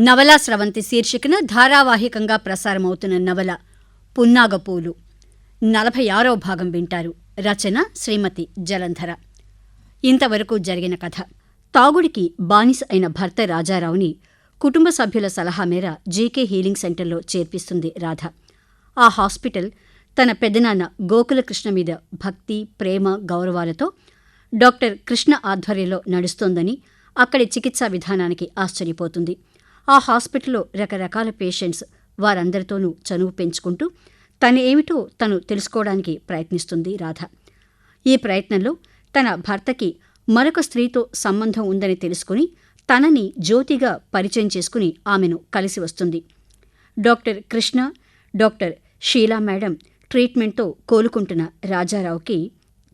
నవలా స్రవంతి శీర్షికన ధారావాహికంగా ప్రసారమవుతున్న నవల పున్నాగపూలు 46వ భాగం వింటారు. రచన శ్రీమతి జలంధర. ఇంతవరకు జరిగిన కథ. తాగుడికి బానిస అయిన భర్త రాజారావుని కుటుంబ సభ్యుల సలహా మేర జీకే హీలింగ్ సెంటర్లో చేర్పిస్తుంది రాధ. ఆ హాస్పిటల్ తన పెదనాన్న గోకులకృష్ణ మీద భక్తి, ప్రేమ, గౌరవాలతో డాక్టర్ కృష్ణ ఆధ్వర్యంలో నడుస్తోందని అక్కడి చికిత్సా విధానానికి ఆశ్చర్యపోతుంది. ఆ హాస్పిటల్లో రకరకాల పేషెంట్స్, వారందరితోనూ చనువు పెంచుకుంటూ తన ఏమిటో తను తెలుసుకోవడానికి ప్రయత్నిస్తుంది రాధ. ఈ ప్రయత్నంలో తన భర్తకి మరొక స్త్రీతో సంబంధం ఉందని తెలుసుకుని తనని జ్యోతిగా పరిచయం చేసుకుని ఆమెను కలిసి వస్తుంది. Doctor Krishna, doctor Sheela madam ట్రీట్మెంట్తో కోలుకుంటున్న రాజారావుకి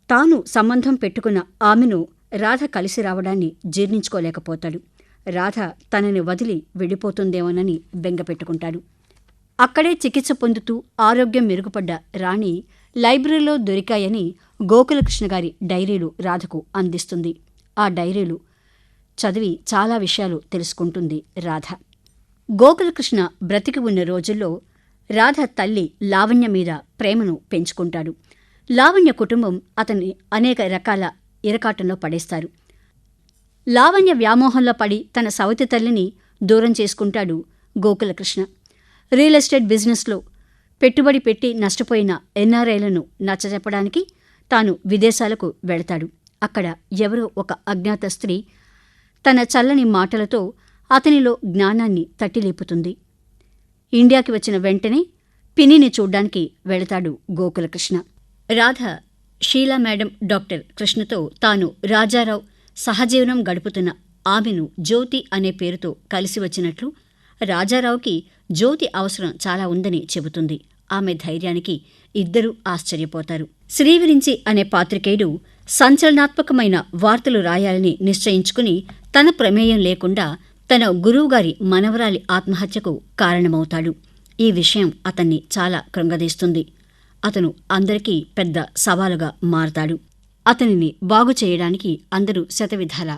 తాను సంబంధం పెట్టుకున్న ఆమెను రాధ కలిసి రావడాన్ని జీర్ణించుకోలేకపోతాడు. రాధ తనని వదిలి వెళ్ళిపోతుందేమోనని బెంగపెట్టుకుంటాడు. అక్కడే చికిత్స పొందుతూ ఆరోగ్యం మెరుగుపడ్డ రాణి లైబ్రరీలో దొరికాయని గోకులకృష్ణ గారి డైరీలు రాధకు అందిస్తుంది. ఆ డైరీలు చదివి చాలా విషయాలు తెలుసుకుంటుంది రాధ. గోకులకృష్ణ బ్రతికి ఉన్న రోజుల్లో రాధ తల్లి లావణ్య మీద ప్రేమను పెంచుకుంటాడు. లావణ్య కుటుంబం అతన్ని అనేక రకాల ఇరకాటంలో పడేస్తారు. లావణ్య వ్యామోహంలో పడి తన సవతి తల్లిని దూరం చేసుకుంటాడు గోకులకృష్ణ. రియల్ ఎస్టేట్ బిజినెస్లో పెట్టుబడి పెట్టి నష్టపోయిన ఎన్ఆర్ఐలను నచ్చజెప్పడానికి తాను విదేశాలకు వెళతాడు. అక్కడ ఎవరో ఒక అజ్ఞాత స్త్రీ తన చల్లని మాటలతో అతనిలో జ్ఞానాన్ని తట్టిలేపుతుంది. ఇండియాకి వచ్చిన వెంటనే పిన్నిని చూడ్డానికి వెళతాడు గోకులకృష్ణ. రాధ షీలా మేడం డాక్టర్ కృష్ణతో తాను రాజారావు సహజీవనం గడుపుతున్న ఆమెను జ్యోతి అనే పేరుతో కలిసి వచ్చినట్లు, రాజారావుకి జ్యోతి అవసరం చాలా ఉందని చెబుతుంది. ఆమె ధైర్యానికి ఇద్దరూ ఆశ్చర్యపోతారు. శ్రీవిరించి అనే పాత్రికేయుడు సంచలనాత్మకమైన వార్తలు రాయాలని నిశ్చయించుకుని తన ప్రమేయం లేకుండా తన గురువుగారి మనవరాలి ఆత్మహత్యకు కారణమవుతాడు. ఈ విషయం అతన్ని చాలా కృంగదీస్తుంది. అతను అందరికీ పెద్ద సవాలుగా మారతాడు. అతనిని బాగు చేయడానికి అందరూ శతవిధాలా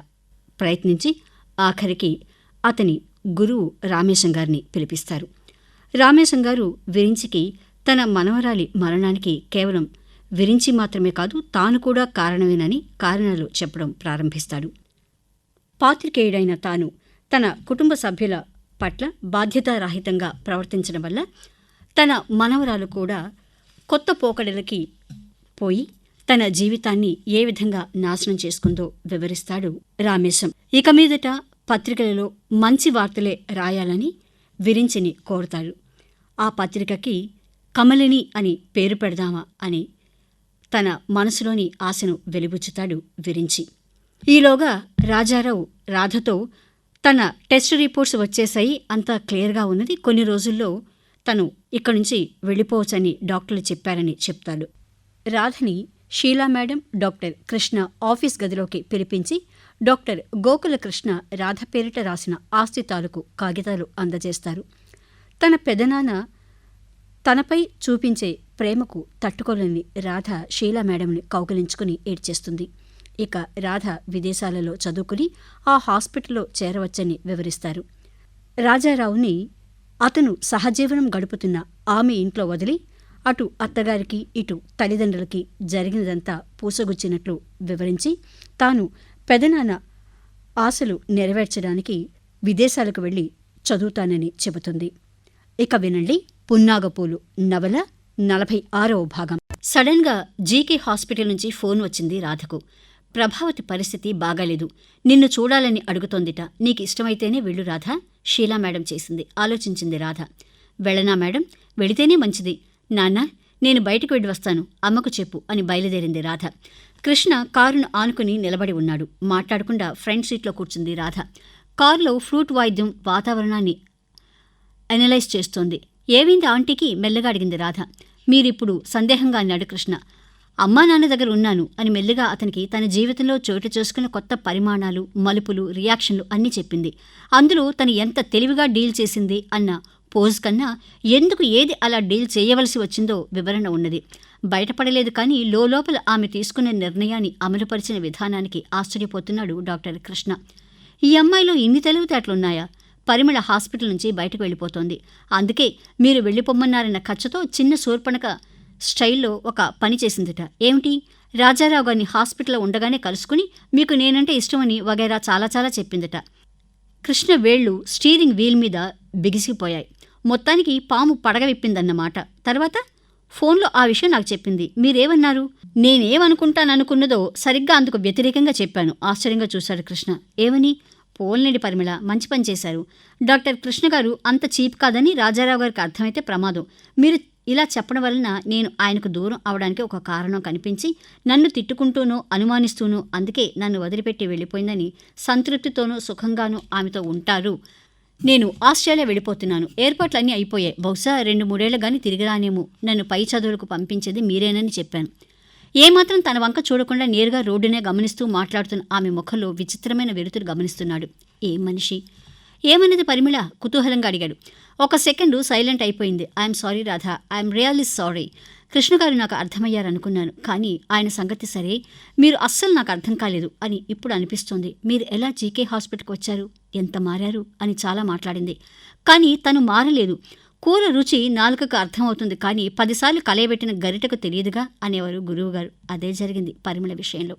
ప్రయత్నించి ఆఖరికి అతని గురువు రామేశం గారిని పిలిపిస్తారు. రామేశం గారు విరించికి తన మనవరాలి మరణానికి కేవలం విరించి మాత్రమే కాదు, తాను కూడా కారణమేనని కారణాలు చెప్పడం ప్రారంభిస్తాడు. పాత్రికేయుడైన తాను తన కుటుంబ సభ్యుల పట్ల బాధ్యతారాహితంగా ప్రవర్తించడం వల్ల తన మనవరాలు కూడా కొత్త పోకడలకి పోయి తన జీవితాన్ని ఏ విధంగా నాశనం చేసుకుందో వివరిస్తాడు రామేశం. ఇక మీదట పత్రికలలో మంచి వార్తలే రాయాలని విరించిని కోరతాడు. ఆ పత్రికకి కమలిని అని పేరు పెడదామా అని తన మనసులోని ఆశను వెలిబుచ్చుతాడు విరించి. ఈలోగా రాజారావు రాధతో తన టెస్ట్ రిపోర్ట్స్ వచ్చేసాయి, అంతా క్లియర్గా ఉన్నది, కొన్ని రోజుల్లో తను ఇక్కడి నుంచి వెళ్ళిపోవచ్చని డాక్టర్లు చెప్పారని చెప్తాడు. రాధని Sheela madam doctor Krishna office గదిలోకి పిలిపించి డాక్టర్ గోకులకృష్ణ రాధ పేరిట రాసిన ఆస్తి తాలూకు కాగితాలు అందజేస్తారు. తన పెదనాన్న తనపై చూపించే ప్రేమకు తట్టుకోలేని రాధ షీలా మేడంని కౌగిలించుకుని ఏడ్చేస్తుంది. ఇక రాధ విదేశాలలో చదువుకుని ఆ హాస్పిటల్లో చేరవచ్చని వివరిస్తారు. రాజారావుని అతను సహజీవనం గడుపుతున్న ఆమె ఇంట్లో వదిలి అటు అత్తగారికి ఇటు తల్లిదండ్రులకి జరిగినదంతా పూసగుచ్చినట్లు వివరించి తాను పెదనాన్న ఆశలు నెరవేర్చడానికి విదేశాలకు వెళ్లి చదువుతానని చెబుతుంది. ఇక వినండి పున్నాగపూలు నవల 46వ భాగం. సడన్గా జీకే హాస్పిటల్ నుంచి ఫోన్ వచ్చింది రాధకు. ప్రభావతి పరిస్థితి బాగాలేదు, నిన్ను చూడాలని అడుగుతోందిట, నీకు ఇష్టమైతేనే వెళ్ళు రాధా, షీలా మేడం చేసింది. ఆలోచించింది రాధ. వెళ్ళనా మేడం? వెళితేనే మంచిది. నాన్న, నేను బయటకు వెళ్ళి వస్తాను, అమ్మకు చెప్పు అని బయలుదేరింది రాధ. కృష్ణ కారును ఆనుకుని నిలబడి ఉన్నాడు. మాట్లాడకుండా ఫ్రంట్ సీట్లో కూర్చుంది రాధ. కారులో ఫ్లూట్ వాయిద్యం వాతావరణాన్ని అనలైజ్ చేస్తోంది. ఏమైంది ఆంటీకి? మెల్లగా అడిగింది రాధ. మీరిప్పుడు సందేహంగా అన్నాడు కృష్ణ. అమ్మా నాన్న దగ్గర ఉన్నాను అని మెల్లిగా అతనికి తన జీవితంలో చోటు చేసుకున్న కొత్త పరిమాణాలు, మలుపులు, రియాక్షన్లు అన్నీ చెప్పింది. అందులో తను ఎంత తెలివిగా డీల్ చేసింది అన్న పోజ్ కన్నా ఎందుకు ఏది అలా డీల్ చేయవలసి వచ్చిందో వివరణ ఉన్నది. బయటపడలేదు కానీ లోపల ఆమె తీసుకున్న నిర్ణయాన్ని అమలుపరిచిన విధానానికి ఆశ్చర్యపోతున్నాడు డాక్టర్ కృష్ణ. ఈ అమ్మాయిలో ఇన్ని తెలివితేటలున్నాయా? పరిమళ హాస్పిటల్ నుంచి బయటకు వెళ్ళిపోతోంది. అందుకే మీరు వెళ్ళిపోమ్మన్నారన్న ఖర్చుతో చిన్న శూర్పణఖ స్టైల్లో ఒక పని చేసిందట. ఏమిటి? రాజారావు గారిని హాస్పిటల్లో ఉండగానే కలుసుకుని మీకు నేనంటే ఇష్టమని వగైరా చాలా చాలా చెప్పిందట. కృష్ణ వేళ్లు స్టీరింగ్ వీల్ మీద బిగిసిపోయాయి. మొత్తానికి పాము పడగ విప్పిందన్నమాట. తర్వాత ఫోన్లో ఆ విషయం నాకు చెప్పింది. మీరేమన్నారు? నేనేమనుకుంటాననుకున్నదో సరిగ్గా అందుకు వ్యతిరేకంగా చెప్పాను. ఆశ్చర్యంగా చూశాడు కృష్ణ. ఏమని? పోల్నేడి పరిమళ, మంచి పని చేశారు. డాక్టర్ కృష్ణ గారు అంత చీప్ కాదని రాజారావు గారికి అర్థమైతే ప్రమాదం. మీరు ఇలా చెప్పడం వలన నేను ఆయనకు దూరం అవడానికి ఒక కారణం కనిపించి నన్ను తిట్టుకుంటూనో అనుమానిస్తూనో అందుకే నన్ను వదిలిపెట్టి వెళ్ళిపోయిందని సంతృప్తితోనూ సుఖంగానూ ఆమెతో ఉంటారు. నేను ఆస్ట్రేలియా వెళ్ళిపోతున్నాను. ఏర్పాట్లన్నీ అయిపోయాయి. బహుశా 2-3 గానీ తిరిగి రానేమో. నన్ను పై చదువులకు పంపించేది మీరేనని చెప్పాను. ఏమాత్రం తన వంక చూడకుండా నేరుగా రోడ్డునే గమనిస్తూ మాట్లాడుతున్న ఆమె ముఖంలో విచిత్రమైన వెలుతురు గమనిస్తున్నాడు. ఏం మనిషి? ఏమన్నది పరిమళ? కుతూహలంగా అడిగాడు. ఒక సెకండు సైలెంట్ అయిపోయింది. I'm sorry Radha, I'm really sorry. కృష్ణగారు నాకు అర్థమయ్యారనుకున్నాను. కానీ ఆయన సంగతి సరే, మీరు అస్సలు నాకు అర్థం కాలేదు అని ఇప్పుడు అనిపిస్తోంది. మీరు ఎలా జీకే హాస్పిటల్కి వచ్చారు? ఎంత మారారు అని చాలా మాట్లాడింది. కానీ తను మారలేదు. కూర రుచి నాలుకకు అర్థమవుతుంది, కానీ 10 సార్లు కలయబెట్టిన గరిటకు తెలియదుగా అనేవారు గురువుగారు. అదే జరిగింది పరిమళ విషయంలో.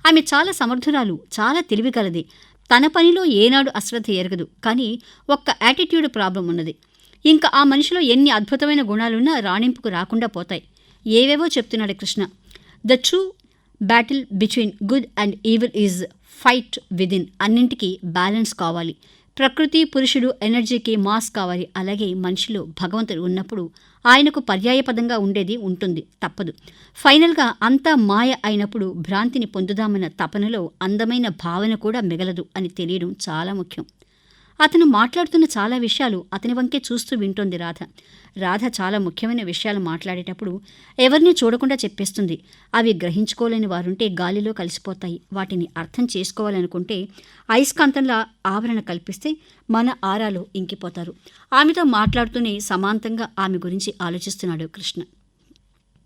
ఆమె చాలా సమర్థురాలు, చాలా తెలివిగలది. తన పనిలో ఏనాడు అశ్రద్ధ ఎరగదు. కానీ ఒక్క యాటిట్యూడ్ ప్రాబ్లం ఉన్నది. ఇంకా ఆ మనిషిలో ఎన్ని అద్భుతమైన గుణాలున్నా రాణింపుకు రాకుండా పోతాయి. ఏవేవో చెప్తున్నాడు Krishna. The true battle between good and evil is fight within. అన్నింటికీ బ్యాలెన్స్ కావాలి. ప్రకృతి, పురుషుడు ఎనర్జీకి మాస్ కావాలి. అలాగే మనిషిలో భగవంతుడు ఉన్నప్పుడు ఆయనకు పర్యాయపదంగా ఉండేది ఉంటుంది, తప్పదు. ఫైనల్గా అంతా మాయ అయినప్పుడు భ్రాంతిని పొందుదామన్న తపనలో అందమైన భావన కూడా మిగలదు అని తెలియడం చాలా ముఖ్యం. అతను మాట్లాడుతున్న చాలా విషయాలు అతని వంకే చూస్తూ వింటోంది రాధ. రాధ చాలా ముఖ్యమైన విషయాలు మాట్లాడేటప్పుడు ఎవరినీ చూడకుండా చెప్పేస్తుంది. అవి గ్రహించుకోలేని వారుంటే గాలిలో కలిసిపోతాయి. వాటిని అర్థం చేసుకోవాలనుకుంటే అయస్కాంతంలా ఆవరణ కల్పిస్తే మన ఆరాలో ఇంకిపోతారు. ఆమెతో మాట్లాడుతూనే సమాంతంగా ఆమె గురించి ఆలోచిస్తున్నాడు కృష్ణ.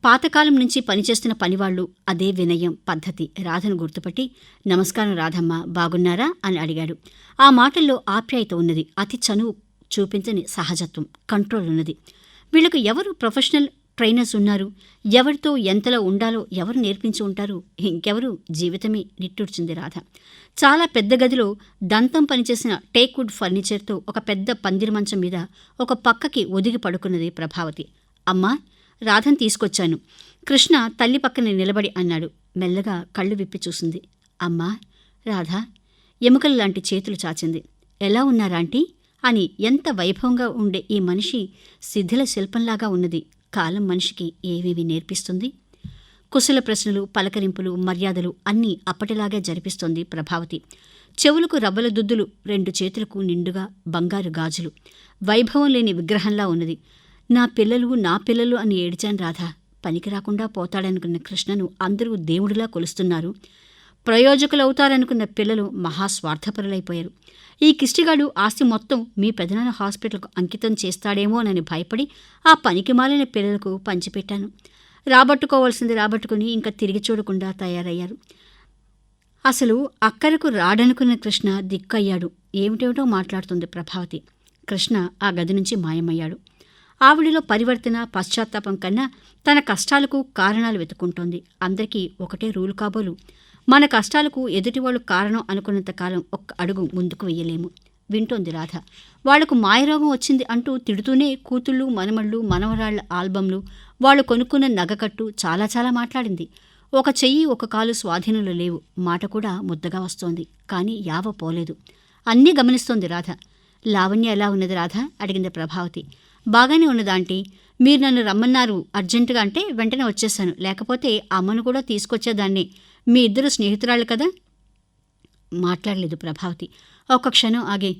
పాతకాలం నుంచి పనిచేస్తున్న పనివాళ్లు అదే వినయం, పద్ధతి. రాధను గుర్తుపట్టి నమస్కారం రాధమ్మ, బాగున్నారా అని అడిగాడు. ఆ మాటల్లో ఆప్యాయత ఉన్నది. అతి చనువు చూపించని సహజత్వం, కంట్రోల్ ఉన్నది. వీళ్లకు ఎవరు ప్రొఫెషనల్ ట్రైనర్స్ ఉన్నారు? ఎవరితో ఎంతలో ఉండాలో ఎవరు నేర్పించి ఉంటారు? ఇంకెవరు? జీవితమే నిట్టూర్చింది రాధ. చాలా పెద్ద గదిలో దంతం పనిచేసిన టేక్వుడ్ ఫర్నిచర్తో ఒక పెద్ద పందిరి మంచం మీద ఒక పక్కకి ఒదిగి పడుకున్నది ప్రభావతి. అమ్మా, రాధను తీసుకొచ్చాను. కృష్ణ తల్లి పక్కన నిలబడి అన్నాడు. మెల్లగా కళ్ళు విప్పి చూసింది. అమ్మా, రాధ ఎముకల లాంటి చేతులు చాచింది. ఎలా ఉన్నారాంటీ అని. ఎంత వైభవంగా ఉండే ఈ మనిషి శిథిల శిల్పంలాగా ఉన్నది. కాలం మనిషికి ఏవేవి నేర్పిస్తుంది? కుశల ప్రశ్నలు, పలకరింపులు, మర్యాదలు అన్నీ అప్పటిలాగే జరిపిస్తోంది ప్రభావతి. చెవులకు రవ్వల దుద్దులు, 2 చేతులకు నిండుగా బంగారు గాజులు. వైభవం లేని విగ్రహంలా ఉన్నది. నా పిల్లలు అని ఏడిచాను రాధా. పనికి రాకుండా పోతాడనుకున్న కృష్ణను అందరూ దేవుడిలా కొలుస్తున్నారు. ప్రయోజకులవుతారనుకున్న పిల్లలు మహాస్వార్థపరులైపోయారు. ఈ కిష్టిగాడు ఆస్తి మొత్తం మీ పెదనాన్న హాస్పిటల్కు అంకితం చేస్తాడేమోనని భయపడి ఆ పనికి మాలిన పిల్లలకు పంచిపెట్టాను. రాబట్టుకోవాల్సింది రాబట్టుకుని ఇంకా తిరిగి చూడకుండా తయారయ్యారు. అసలు అక్కరకు రాడనుకున్న కృష్ణ దిక్కయ్యాడు. ఏమిటేమిటో మాట్లాడుతుంది ప్రభావతి. కృష్ణ ఆ గది నుంచి మాయమయ్యాడు. ఆవిడిలో పరివర్తన, పశ్చాత్తాపం కన్నా తన కష్టాలకు కారణాలు వెతుక్కుంటోంది. అందరికీ ఒకటే రూలు కాబోలు. మన కష్టాలకు ఎదుటివాళ్లు కారణం అనుకున్నంతకాలం ఒక్క అడుగు ముందుకు వెయ్యలేము. వింటోంది రాధ. వాళ్లకు మాయరోగం వచ్చింది అంటూ తిడుతూనే కూతుళ్ళు, మనమళ్ళు, మనవరాళ్ల ఆల్బంలు, వాళ్లు కొనుక్కున్న నగకట్టు చాలా చాలా మాట్లాడింది. ఒక చెయ్యి, ఒక కాలు స్వాధీనంలో లేవు. మాట కూడా ముద్దగా వస్తోంది. కానీ యావ పోలేదు. అన్నీ గమనిస్తోంది రాధ. లావణ్య ఎలా ఉన్నది రాధ అడిగింది ప్రభావతి. బాగానే ఉన్నదాంటీ. మీరు నన్ను రమ్మన్నారు అర్జెంటుగా అంటే వెంటనే వచ్చేశాను. లేకపోతే అమ్మను కూడా తీసుకొచ్చేదాన్ని. మీ ఇద్దరు స్నేహితురాళ్ళు కదా. మాట్లాడలేదు ప్రభావతి. ఒక్క క్షణం ఆగి,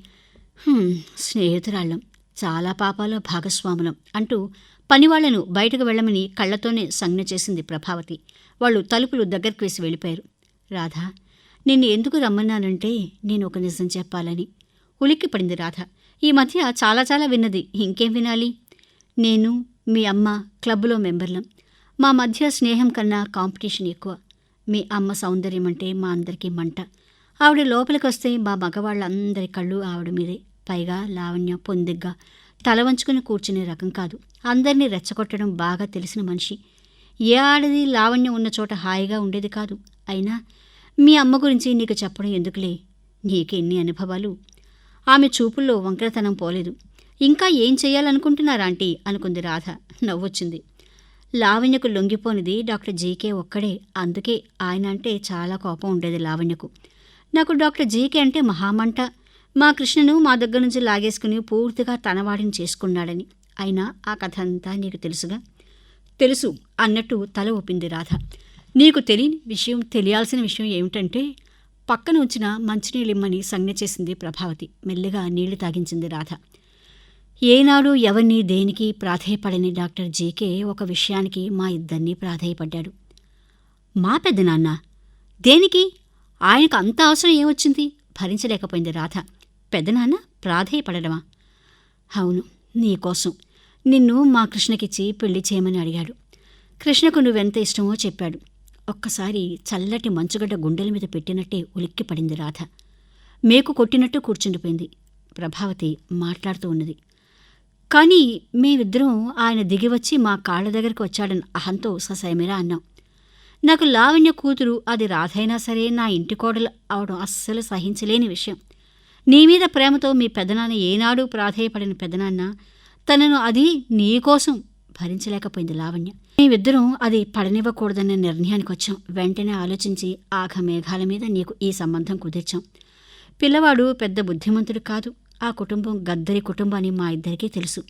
స్నేహితురాళ్ళం, చాలా పాపాలో భాగస్వాములం అంటూ పనివాళ్లను బయటకు వెళ్లమని కళ్లతోనే సంజ్ఞ చేసింది ప్రభావతి. వాళ్ళు తలుపులు దగ్గరికి వేసి వెళ్ళిపోయారు. రాధా, నిన్ను ఎందుకు రమ్మన్నానంటే నేను ఒక నిజం చెప్పాలని. ఉలిక్కిపడింది రాధ. ఈ మధ్య చాలా చాలా విన్నది. ఇంకేం వినాలి? నేను, మీ అమ్మ క్లబ్లో మెంబర్లం. మా మధ్య స్నేహం కన్నా కాంపిటీషన్ ఎక్కువ. మీ అమ్మ సౌందర్యం అంటే మా అందరికీ మంట. ఆవిడ లోపలికి వస్తే మా మగవాళ్ళందరి కళ్ళు ఆవిడ మీదే. పైగా లావణ్య పొందిగ్గా తల వంచుకుని కూర్చునే రకం కాదు. అందరినీ రెచ్చగొట్టడం బాగా తెలిసిన మనిషి. ఏ ఆడది లావణ్య ఉన్న చోట హాయిగా ఉండేది కాదు. అయినా మీ అమ్మ గురించి నీకు చెప్పడం ఎందుకులే, నీకెన్ని అనుభవాలు. ఆమె చూపుల్లో వంకరతనం పోలేదు. ఇంకా ఏం చెయ్యాలనుకుంటున్నారా ఆంటీ అనుకుంది రాధ. నవ్వొచ్చింది. లావణ్యకు లొంగిపోనిది డాక్టర్ జీకే ఒక్కడే. అందుకే ఆయన అంటే చాలా కోపం ఉండేది లావణ్యకు. నాకు డాక్టర్ జీకే అంటే మహామంట. మా కృష్ణను మా దగ్గర నుంచి లాగేసుకుని పూర్తిగా తనవాడిని చేసుకున్నాడని. అయినా ఆ కథ అంతా నీకు తెలుసుగా. తెలుసు అన్నట్టు తల ఊపింది రాధ. నీకు తెలియని విషయం, తెలియాల్సిన విషయం ఏమిటంటే, పక్కన ఉంచిన మంచినీళ్ళిమ్మని సంజ్ఞ చేసింది ప్రభావతి. మెల్లిగా నీళ్లు తాగించింది రాధ. ఏనాడు ఎవరిని దేనికి ప్రాధేయపడని డాక్టర్ జీకే ఒక విషయానికి మా ఇద్దరినీ ప్రాధేయపడ్డాడు. మా పెద్దనాన్న దేనికి? ఆయనకు అంత అవసరం ఏమొచ్చింది? భరించలేకపోయింది రాధ. పెద్దనాన్న ప్రాధేయపడడమా? అవును, నీకోసం. నిన్ను మా కృష్ణకిచ్చి పెళ్లి చేయమని అడిగాడు. కృష్ణకు నువ్వెంత ఇష్టమో చెప్పాడు. ఒక్కసారి చల్లటి మంచుగడ్డ గుండెల మీద పెట్టినట్టే ఉలిక్కి పడింది రాధ. మేకు కొట్టినట్టు కూర్చుండిపోయింది. ప్రభావతి మాట్లాడుతూ ఉన్నది. కానీ మేమిద్దరం ఆయన దిగివచ్చి మా కాళ్ల దగ్గరికి వచ్చాడని అహంతో ససైమిరా అన్నాం. నాకు లావణ్య కూతురు, అది రాధైనా సరే, నా ఇంటి కోడలు అవడం అస్సలు సహించలేని విషయం. నీ మీద ప్రేమతో మీ పెదనాన్న ఏనాడు ప్రాధేయపడిన పెదనాన్న తనను అది నీకోసం భరించలేకపోయింది లావణ్య. మేమిద్దరం అది పడనివ్వకూడదన్న నిర్ణయానికి వచ్చాం. వెంటనే ఆలోచించి ఆఘమేఘాల మీద నీకు ఈ సంబంధం కుదిర్చాం. పిల్లవాడు పెద్ద బుద్ధిమంతుడు కాదు. ఆ కుటుంబం గద్దరి కుటుంబం అని మా ఇద్దరికీ తెలుసు.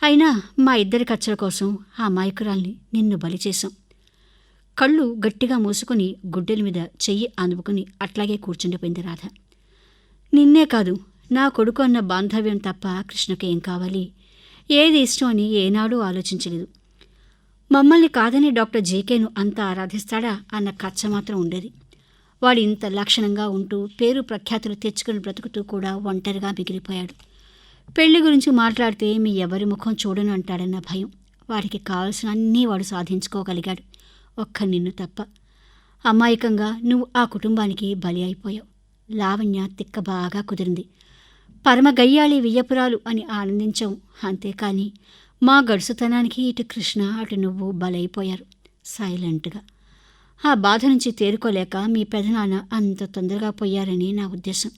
అయినా మా ఇద్దరి ఖర్చుల కోసం ఆ అమాయకురాల్ని నిన్ను బలి చేశాం. కళ్ళు గట్టిగా మూసుకుని గుడ్డెల మీద చెయ్యి అందుకుని అట్లాగే కూర్చుండిపోయింది రాధ. నిన్నే కాదు, నా కొడుకు అన్న బాంధవ్యం తప్ప కృష్ణకి ఏం కావాలి, ఏది ఇష్టం అని ఏనాడూ ఆలోచించలేదు. మమ్మల్ని కాదని డాక్టర్ జీకేను అంత ఆరాధిస్తాడా అన్న కచ్చ మాత్రం ఉండేది. వాడు ఇంత లక్షణంగా ఉంటూ పేరు ప్రఖ్యాతులు తెచ్చుకుని బ్రతుకుతూ కూడా ఒంటరిగా మిగిలిపోయాడు. పెళ్లి గురించి మాట్లాడితే మీ ఎవరి ముఖం చూడను అంటాడన్న భయం. వాడికి కావలసిన అన్నీ వాడు సాధించుకోగలిగాడు, ఒక్క నిన్ను తప్ప. అమాయకంగా నువ్వు ఆ కుటుంబానికి బలి అయిపోయావు. లావణ్య తిక్క బాగా కుదిరింది. పరమ గయ్యాళి వియ్యపురాలు అని ఆనందించాం. అంతేకాని మా గడుసుతనానికి ఇటు కృష్ణ అటు నువ్వు బలైపోయారు సైలెంట్గా. ఆ బాధ నుంచి తేరుకోలేక మీ పెదనాన్న అంత తొందరగా పోయారని నా ఉద్దేశం.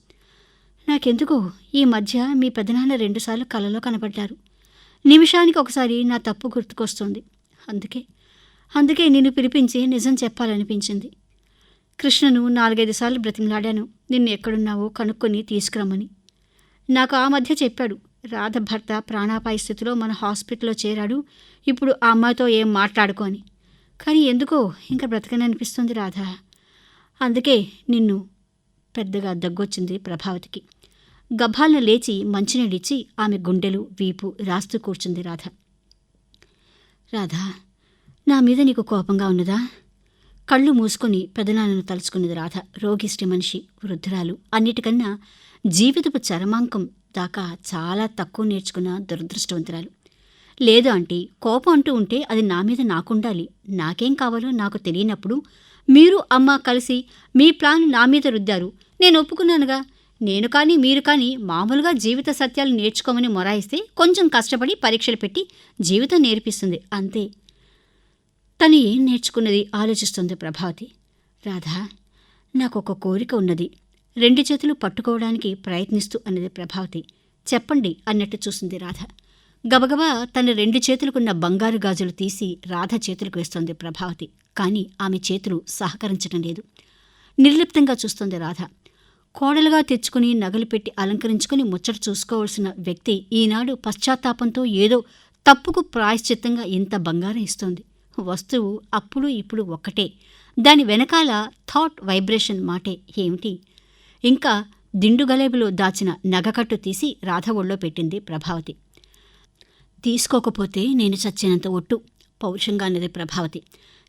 నాకెందుకో ఈ మధ్య మీ పెదనాన్న 2 సార్లు కలలో కనపడ్డారు. నిమిషానికి ఒకసారి నా తప్పు గుర్తుకొస్తుంది. అందుకే నిన్ను పిలిపించి నిజం చెప్పాలనిపించింది. కృష్ణను 4-5 సార్లు బ్రతిమలాడాను నిన్ను ఎక్కడున్నావో కనుక్కొని తీసుకురమ్మని. నాకు ఆ మధ్య చెప్పాడు, రాధ భర్త ప్రాణాపాయ స్థితిలో మన హాస్పిటల్లో చేరాడు, ఇప్పుడు ఆ అమ్మాయితో ఏం మాట్లాడుకో అని. కానీ ఎందుకో ఇంకా బ్రతకననిపిస్తుంది రాధ. అందుకే నిన్ను. పెద్దగా దగ్గొచ్చింది ప్రభావతికి. గభాలను లేచి మంచినీడిచ్చి ఆమె గుండెలు వీపు రాస్తూ కూర్చుంది రాధ. రాధా, నా మీద నీకు కోపంగా ఉన్నదా? కళ్ళు మూసుకొని పెదనాన్నను తలుచుకున్నది రాధ. రోగిష్టి మనిషి, వృద్ధురాలు, అన్నిటికన్నా జీవితపు చరమాంకం దాకా చాలా తక్కువ నేర్చుకున్న దురదృష్టవంతురాలు. లేదు ఆంటీ, కోపం అంటూ ఉంటే అది నా మీద నాకుండాలి. నాకేం కావాలో నాకు తెలియనప్పుడు మీరు అమ్మ కలిసి మీ ప్లాన్ నా మీద రుద్దారు. నేను ఒప్పుకున్నానుగా. నేను కానీ మీరు కానీ మామూలుగా జీవిత సత్యాలు నేర్చుకోమని మొరాయిస్తే కొంచెం కష్టపడి పరీక్షలు పెట్టి జీవితం నేర్పిస్తుంది అంతే. తను ఏం నేర్చుకున్నది ఆలోచిస్తుంది ప్రభావతి. రాధా, నాకొక కోరిక ఉన్నది. 2 చేతులు పట్టుకోవడానికి ప్రయత్నిస్తూ అన్నది ప్రభావతి. చెప్పండి అన్నట్టు చూసింది రాధ. గబగబా తన 2 చేతులకున్న బంగారు గాజులు తీసి రాధ చేతులకు వేస్తోంది ప్రభావతి. కానీ ఆమె చేతులు సహకరించడం లేదు. నిర్లిప్తంగా చూస్తోంది రాధ. కోడలుగా తెచ్చుకుని నగలు పెట్టి అలంకరించుకుని ముచ్చట చూసుకోవాల్సిన వ్యక్తి ఈనాడు పశ్చాత్తాపంతో ఏదో తప్పుకు ప్రాయశ్చిత్తంగా ఇంత బంగారం ఇస్తోంది. వస్తువు అప్పుడు ఇప్పుడు ఒక్కటే, దాని వెనకాల థాట్ వైబ్రేషన్ మాటే ఏమిటి? ఇంకా దిండుగలేబులో దాచిన నగకట్టు తీసి రాధ ఒళ్ళో పెట్టింది ప్రభావతి. తీసుకోకపోతే నేను చచ్చినంత ఒట్టు, పౌరుషంగా అన్నది ప్రభావతి.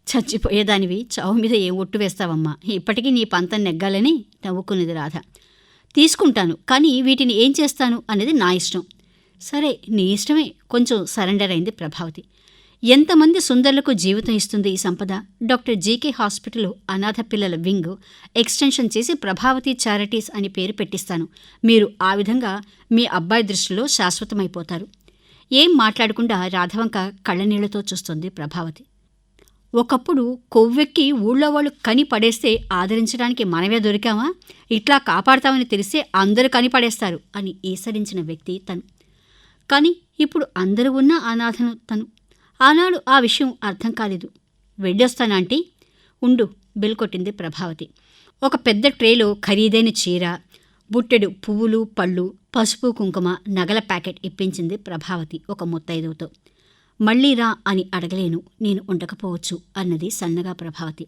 చచ్చిపోయేదానివి చావు మీద ఏం ఒట్టు వేస్తావమ్మా, ఇప్పటికీ నీ పంతం నెగ్గాలని నవ్వుకున్నది రాధ. తీసుకుంటాను, కానీ వీటిని ఏం చేస్తాను అనేది నా ఇష్టం. సరే నీ ఇష్టమే, కొంచెం సరెండర్ అయింది ప్రభావతి. ఎంతమంది సుందరులకు జీవితం ఇస్తుంది ఈ సంపద? డాక్టర్ జీకే హాస్పిటల్ అనాథ పిల్లల వింగ్ ఎక్స్టెన్షన్ చేసి ప్రభావతి చారిటీస్ అని పేరు పెట్టిస్తాను. మీరు ఆ విధంగా మీ అబ్బాయి దృష్టిలో శాశ్వతమైపోతారు. ఏం మాట్లాడకుండా రాధవంక కళ్ళనీళ్లతో చూస్తుంది ప్రభావతి. ఒకప్పుడు కొవ్వెక్కి ఊళ్ళో వాళ్ళు కని పడేస్తే ఆదరించడానికి మనమే దొరికామా? ఇట్లా కాపాడతామని తెలిస్తే అందరూ కని పడేస్తారు అని ఈసడించిన వ్యక్తి తను. కానీ ఇప్పుడు అందరూ ఉన్న అనాథను తను. ఆనాడు ఆ విషయం అర్థం కాలేదు. వెళ్ళొస్తానంటీ. ఉండు, బెల్ కొట్టింది ప్రభావతి. ఒక పెద్ద ట్రేలో ఖరీదైన చీర, బుట్టెడు పువ్వులు, పళ్ళు, పసుపు, కుంకుమ, నగల ప్యాకెట్ ఇప్పించింది ప్రభావతి ఒక ముత్తైదువుతో. మళ్ళీ రా అని అడగలేను, నేను ఉండకపోవచ్చు అన్నది సన్నగా ప్రభావతి.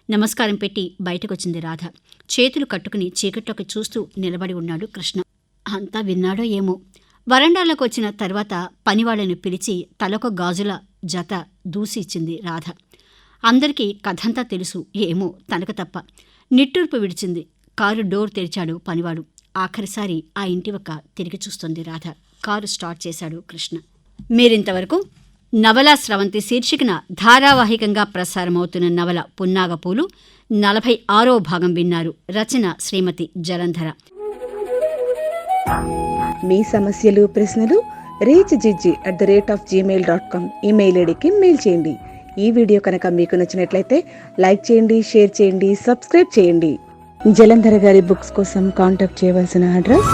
నమస్కారం పెట్టి బయటకొచ్చింది రాధ. చేతులు కట్టుకుని చీకట్లోకి చూస్తూ నిలబడి ఉన్నాడు కృష్ణ. అంతా విన్నాడో ఏమో. వరండాలోకి వచ్చిన తర్వాత పనివాళ్లను పిలిచి తలొక గాజుల జత దూసి ఇచ్చింది రాధ. అందరికీ కథంతా తెలుసు, ఏమో తనకు తప్ప. నిట్టూర్పు విడిచింది. కారు డోర్ తెరిచాడు పనివాడు. ఆఖరిసారి ఆ ఇంటి ఒక తిరిగి చూస్తుంది రాధ. కారు స్టార్ట్ చేశాడు కృష్ణ. మీరింతవరకు నవలా స్రవంతి శీర్షికన ధారావాహికంగా ప్రసారమవుతున్న నవల పున్నాగపూలు 46వ భాగం విన్నారు. రచన శ్రీమతి జలంధర. మీ సమస్యలు, ప్రశ్నలు reachgg@gmail.com ఈమెయిల్ ఐడికి మెయిల్ చేయండి. ఈ వీడియో కనుక మీకు నచ్చినట్లయితే లైక్ చేయండి, షేర్ చేయండి, సబ్స్క్రైబ్ చేయండి. జలంధర గారి బుక్స్ కోసం కాంటాక్ట్ చేయవలసిన అడ్రస్